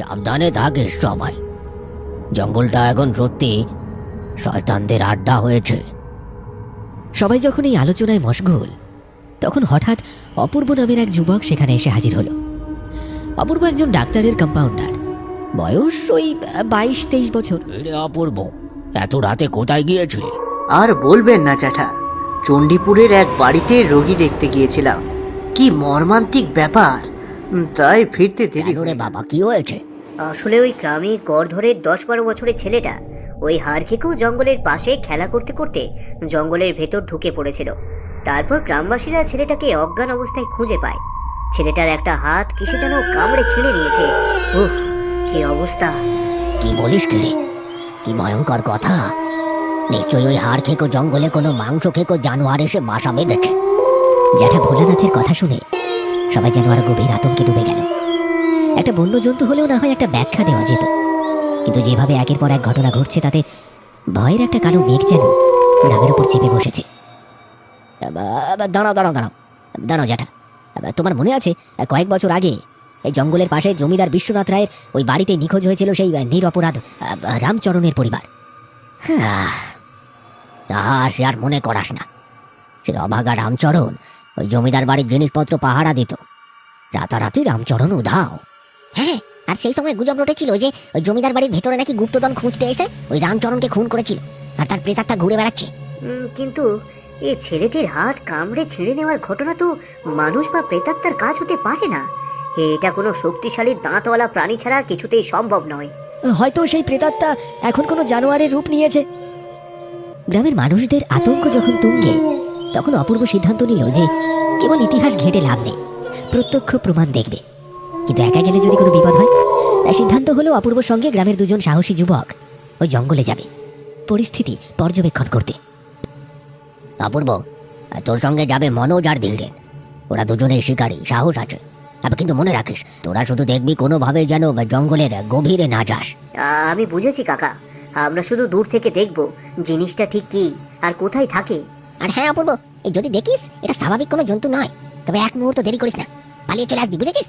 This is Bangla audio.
সাবধানে থাকিস সবাই। জঙ্গলটা এখন সত্যি শয়তানদের আড্ডা হয়েছে। সবাই যখন এই আলোচনায় মশগুল, তখন হঠাৎ অপূর্ব নামের এক যুবক সেখানে এসে হাজির হলো। অপূর্ব একজন ডাক্তারের কম্পাউন্ডার, বয়স ওই 22-23 বছর। রে অপূর্ব, এত রাতে কোথায় গিয়েছিলি? আর বলবেন না জ্যাঠা, চণ্ডীপুরের এক বাড়িতে রোগী দেখতে গিয়েছিলাম। কি মর্মান্তিক ব্যাপার, তাই ফিরতে দেরি কেন রে বাবা, কি হয়েছে? আসলে ওই গ্রামে গড় ধরে 10-12 বছরের ছেলেটা ওই হাড় খেকেও জঙ্গলের পাশে খেলা করতে করতে জঙ্গলের ভেতর ঢুকে পড়েছিল। তারপর গ্রামবাসীরা ছেলেটাকে অজ্ঞান অবস্থায় খুঁজে পায়। ছেলেটার একটা হাত কিসে যেন কামড়ে ছিঁড়ে নিয়েছে। উফ, কি অবস্থা! কি বলিস কি রে? কি ভয়ঙ্কর কথা! নিশ্চয়ই ওই হাড় খেকো জঙ্গলে কোনো মাংস খেকো জানোয়ার এসে বাসা বেঁধেছে। জ্যাঠা ভোলানাথের কথা শুনে সবাই যেন আরো গভীর আতঙ্কে ডুবে গেল। একটা বন্য জন্তু হলেও না হয় একটা ব্যাখ্যা দেওয়া যেত, কিন্তু যেভাবে একের পর এক ঘটনা ঘটছে তাতে ভয়ের একটা কালো মেঘ যেন গ্রামের উপর চেপে বসেছে। দাঁড়াও দাঁড়াও দাঁড়াও দাঁড়াও জ্যাঠা, তোমার মনে আছে কয়েক বছর আগে এই জঙ্গলের পাশে জমিদার বিশ্বনাথ রায়ের ওই বাড়িতে নিখোঁজ হয়েছিল সেই নিরপরাধ রামচরণের পরিবার? হ্যাঁ, সে আর মনে করাস না। সে অভাগা রামচরণ ওই জমিদার বাড়ির জিনিসপত্র পাহারা দিত। রাতারাতি রামচরণ উধাও। হ্যাঁ, আর সেই সময় গুজব রটেছিল যে ওই জমিদার বাড়ির ভেতরে নাকি গুপ্তধন খুঁজতে এসে ওই রামচরণকে খুন করেছিল, আর তার প্রেতাত্মা ঘুরে বেড়াচ্ছে। কিন্তু এই ছেলেটির হাত কামড়ে ছিঁড়ে নেওয়ার ঘটনা তো মানুষ বা প্রেতাত্মার কাজ হতে পারে না। এটা কোনো শক্তিশালী দাঁতওয়ালা প্রাণী ছাড়া কিছুতেই সম্ভব নয়। হয়তো সেই প্রেতাত্মা এখন কোনো জানোয়ারের রূপ নিয়েছে। গ্রামের মানুষদের আতঙ্ক যখন তুঙ্গে, তখন অপূর্ব সিদ্ধান্ত নিল যে কেবল ইতিহাস ঘেঁটে লাভ নেই, প্রত্যক্ষ প্রমাণ দেখবে। কিন্তু একা গেলে যদি কোনো বিপদ হয়, তাই সিদ্ধান্ত হলো অপূর্বর সঙ্গে গ্রামের দুজন সাহসী যুবক ওই জঙ্গলে যাবে পরিস্থিতি পর্যবেক্ষণ করতে। অপূর্ব, তোর সঙ্গে যাবে মনোজ আর ধীরেন। ওরা দুজনেই শিকারী, সাহস আছে। কিন্তু মনে রাখিস, তোরা শুধু দেখবি কোনোভাবে যেন জঙ্গলের গভীরে না যাস। আমি বুঝেছি কাকা, আমরা শুধু দূর থেকে দেখব জিনিসটা ঠিক কি আর কোথায় থাকে। আর হ্যাঁ অপূর্ব, এই যদি দেখিস এটা স্বাভাবিক কোনো জন্তু নয়, তবে এক মুহূর্ত দেরি করিস না, পালিয়ে চলে আসবি, বুঝেছিস?